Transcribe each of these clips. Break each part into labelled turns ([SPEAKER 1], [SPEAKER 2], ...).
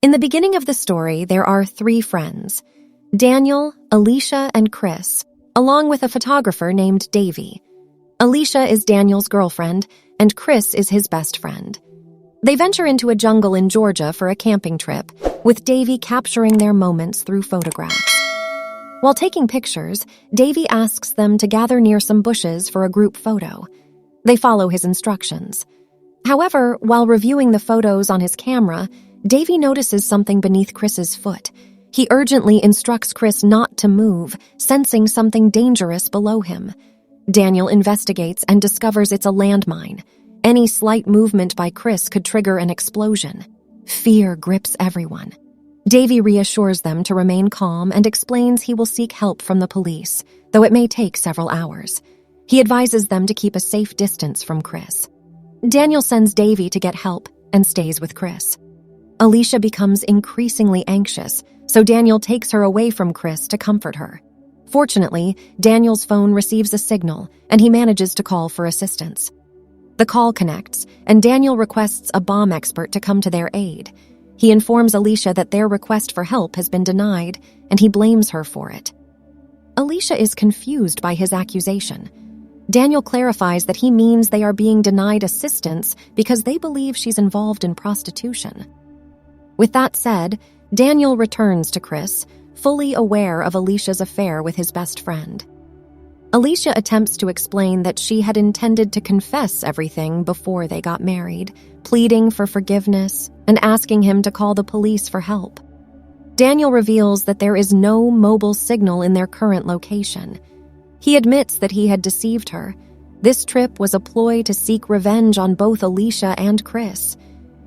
[SPEAKER 1] In the beginning of the story, there are 3 friends: Daniel, Alicia, and Chris, along with a photographer named Davy. Alicia is Daniel's girlfriend, and Chris is his best friend. They venture into a jungle in Georgia for a camping trip, with Davy capturing their moments through photographs. While taking pictures, Davy asks them to gather near some bushes for a group photo. They follow his instructions. However, while reviewing the photos on his camera, Davy notices something beneath Chris's foot. He urgently instructs Chris not to move, sensing something dangerous below him. Daniel investigates and discovers it's a landmine. Any slight movement by Chris could trigger an explosion. Fear grips everyone. Davy reassures them to remain calm and explains he will seek help from the police, though it may take several hours. He advises them to keep a safe distance from Chris. Daniel sends Davy to get help and stays with Chris. Alicia becomes increasingly anxious, so Daniel takes her away from Chris to comfort her. Fortunately, Daniel's phone receives a signal, and he manages to call for assistance. The call connects, and Daniel requests a bomb expert to come to their aid. He informs Alicia that their request for help has been denied, and he blames her for it. Alicia is confused by his accusation. Daniel clarifies that he means they are being denied assistance because they believe she's involved in prostitution. With that said, Daniel returns to Chris, fully aware of Alicia's affair with his best friend. Alicia attempts to explain that she had intended to confess everything before they got married, pleading for forgiveness and asking him to call the police for help. Daniel reveals that there is no mobile signal in their current location. He admits that he had deceived her. This trip was a ploy to seek revenge on both Alicia and Chris.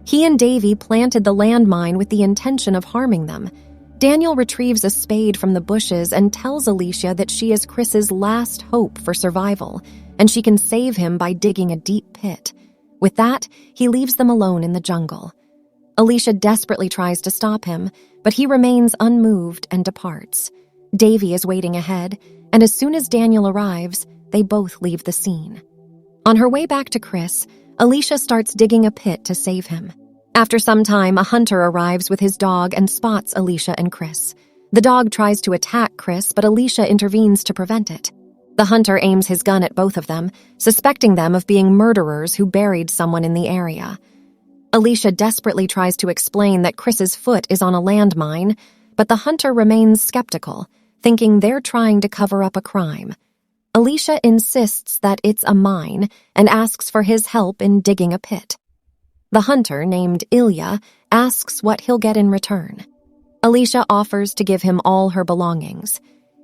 [SPEAKER 1] He and Davy planted the landmine with the intention of harming them. Daniel retrieves a spade from the bushes and tells Alicia that she is Chris's last hope for survival, and she can save him by digging a deep pit. With that, he leaves them alone in the jungle. Alicia desperately tries to stop him, but he remains unmoved and departs. Davy is waiting ahead, and as soon as Daniel arrives, they both leave the scene. On her way back to Chris, Alicia starts digging a pit to save him. After some time, a hunter arrives with his dog and spots Alicia and Chris. The dog tries to attack Chris, but Alicia intervenes to prevent it. The hunter aims his gun at both of them, suspecting them of being murderers who buried someone in the area. Alicia desperately tries to explain that Chris's foot is on a landmine, but the hunter remains skeptical, thinking they're trying to cover up a crime. Alicia insists that it's a mine and asks for his help in digging a pit. The hunter, named Ilya, asks what he'll get in return. Alicia offers to give him all her belongings.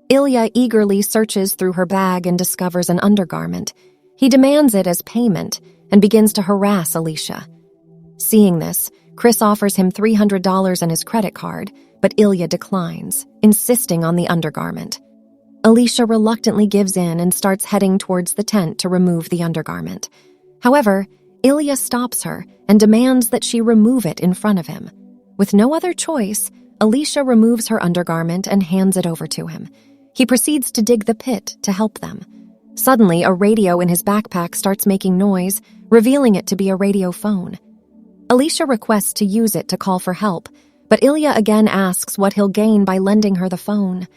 [SPEAKER 1] Ilya eagerly searches through her bag and discovers an undergarment. He demands it as payment and begins to harass Alicia. Seeing this, Chris offers him $300 and his credit card, but Ilya declines, insisting on the undergarment. Alicia reluctantly gives in and starts heading towards the tent to remove the undergarment. However, Ilya stops her and demands that she remove it in front of him. With no other choice, Alicia removes her undergarment and hands it over to him. He proceeds to dig the pit to help them. Suddenly, a radio in his backpack starts making noise, revealing it to be a radio phone. Alicia requests to use it to call for help, but Ilya again asks what he'll gain by lending her the phone.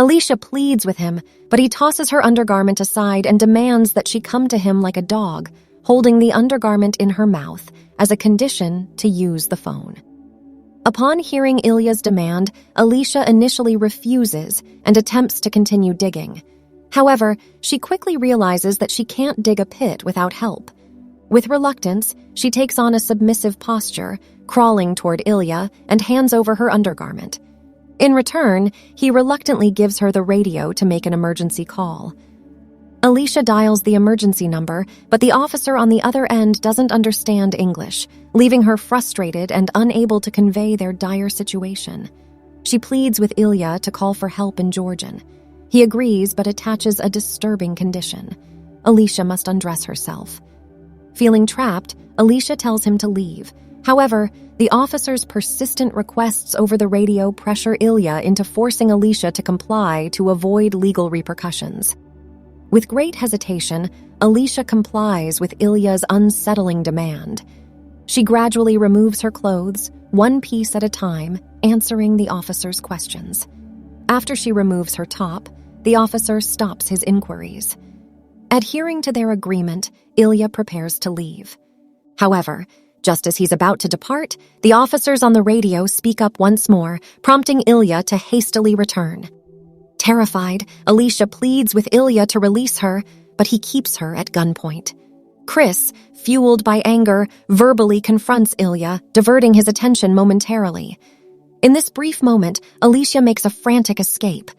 [SPEAKER 1] Alicia pleads with him, but he tosses her undergarment aside and demands that she come to him like a dog, holding the undergarment in her mouth as a condition to use the phone. Upon hearing Ilya's demand, Alicia initially refuses and attempts to continue digging. However, she quickly realizes that she can't dig a pit without help. With reluctance, she takes on a submissive posture, crawling toward Ilya, and hands over her undergarment. In return, he reluctantly gives her the radio to make an emergency call. Alicia dials the emergency number, but the officer on the other end doesn't understand English, leaving her frustrated and unable to convey their dire situation. She pleads with Ilya to call for help in Georgian. He agrees but attaches a disturbing condition. Alicia must undress herself. Feeling trapped, Alicia tells him to leave. However, the officer's persistent requests over the radio pressure Ilya into forcing Alicia to comply to avoid legal repercussions. With great hesitation, Alicia complies with Ilya's unsettling demand. She gradually removes her clothes, one piece at a time, answering the officer's questions. After she removes her top, the officer stops his inquiries. Adhering to their agreement, Ilya prepares to leave. However, just as he's about to depart, the officers on the radio speak up once more, prompting Ilya to hastily return. Terrified, Alicia pleads with Ilya to release her, but he keeps her at gunpoint. Chris, fueled by anger, verbally confronts Ilya, diverting his attention momentarily. In this brief moment, Alicia makes a frantic escape.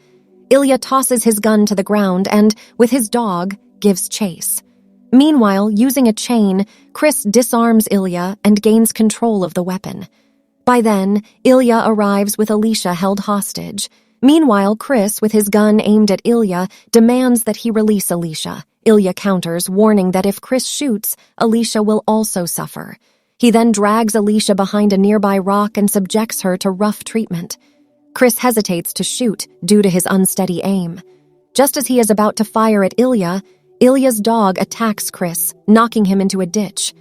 [SPEAKER 1] Ilya tosses his gun to the ground and, with his dog, gives chase. Meanwhile, using a chain, Chris disarms Ilya and gains control of the weapon. By then, Ilya arrives with Alicia held hostage. Meanwhile, Chris, with his gun aimed at Ilya, demands that he release Alicia. Ilya counters, warning that if Chris shoots, Alicia will also suffer. He then drags Alicia behind a nearby rock and subjects her to rough treatment. Chris hesitates to shoot due to his unsteady aim. Just as he is about to fire at Ilya, Ilya's dog attacks Chris, knocking him into a ditch.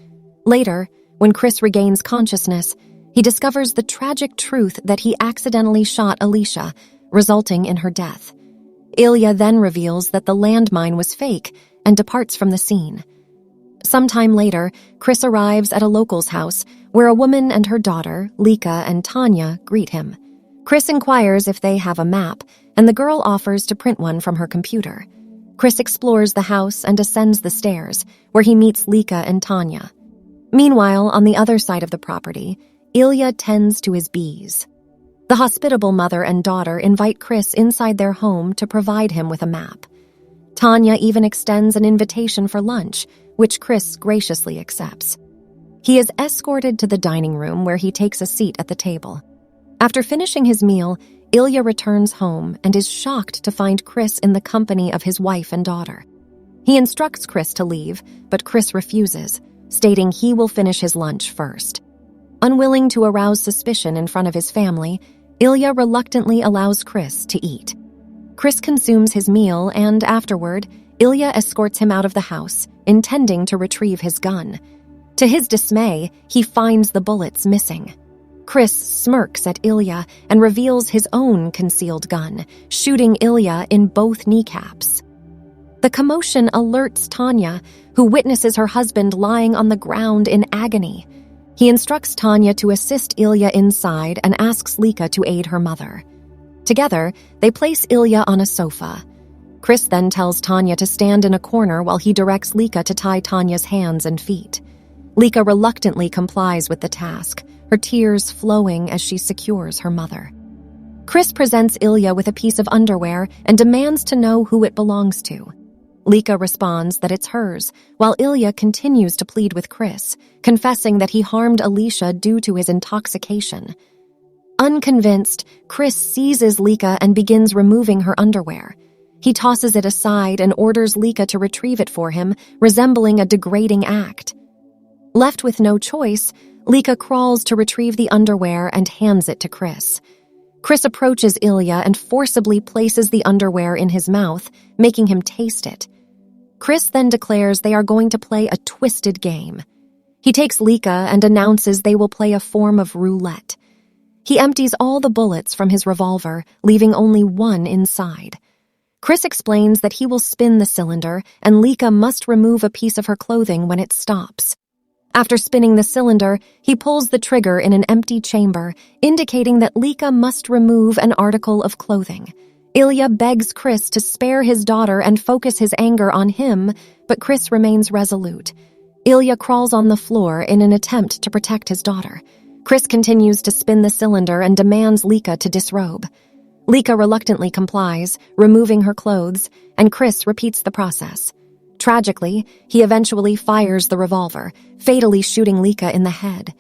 [SPEAKER 1] Later, when Chris regains consciousness, he discovers the tragic truth that he accidentally shot Alicia, resulting in her death. Ilya then reveals that the landmine was fake and departs from the scene. Sometime later, Chris arrives at a local's house where a woman and her daughter, Lika and Tanya, greet him. Chris inquires if they have a map, and the girl offers to print one from her computer. Chris explores the house and ascends the stairs, where he meets Lika and Tanya. Meanwhile, on the other side of the property, Ilya tends to his bees. The hospitable mother and daughter invite Chris inside their home to provide him with a map. Tanya even extends an invitation for lunch, which Chris graciously accepts. He is escorted to the dining room where he takes a seat at the table. After finishing his meal, Ilya returns home and is shocked to find Chris in the company of his wife and daughter. He instructs Chris to leave, but Chris refuses, stating he will finish his lunch first. Unwilling to arouse suspicion in front of his family, Ilya reluctantly allows Chris to eat. Chris consumes his meal and, afterward, Ilya escorts him out of the house, intending to retrieve his gun. To his dismay, he finds the bullets missing. Chris smirks at Ilya and reveals his own concealed gun, shooting Ilya in both kneecaps. The commotion alerts Tanya, who witnesses her husband lying on the ground in agony. He instructs Tanya to assist Ilya inside and asks Lika to aid her mother. Together, they place Ilya on a sofa. Chris then tells Tanya to stand in a corner while he directs Lika to tie Tanya's hands and feet. Lika reluctantly complies with the task, her tears flowing as she secures her mother. Chris presents Ilya with a piece of underwear and demands to know who it belongs to. Lika responds that it's hers, while Ilya continues to plead with Chris, confessing that he harmed Alicia due to his intoxication. Unconvinced, Chris seizes Lika and begins removing her underwear. He tosses it aside and orders Lika to retrieve it for him, resembling a degrading act. Left with no choice, Lika crawls to retrieve the underwear and hands it to Chris. Chris approaches Ilya and forcibly places the underwear in his mouth, making him taste it. Chris then declares they are going to play a twisted game. He takes Lika and announces they will play a form of roulette. He empties all the bullets from his revolver, leaving only one inside. Chris explains that he will spin the cylinder and Lika must remove a piece of her clothing when it stops. After spinning the cylinder, he pulls the trigger in an empty chamber, indicating that Lika must remove an article of clothing. Ilya begs Chris to spare his daughter and focus his anger on him, but Chris remains resolute. Ilya crawls on the floor in an attempt to protect his daughter. Chris continues to spin the cylinder and demands Lika to disrobe. Lika reluctantly complies, removing her clothes, and Chris repeats the process. Tragically, he eventually fires the revolver, fatally shooting Lika in the head.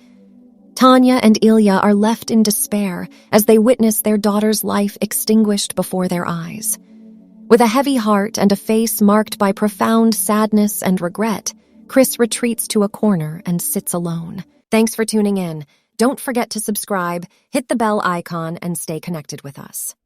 [SPEAKER 1] Tanya and Ilya are left in despair as they witness their daughter's life extinguished before their eyes. With a heavy heart and a face marked by profound sadness and regret, Chris retreats to a corner and sits alone. Thanks for tuning in. Don't forget to subscribe, hit the bell icon, and stay connected with us.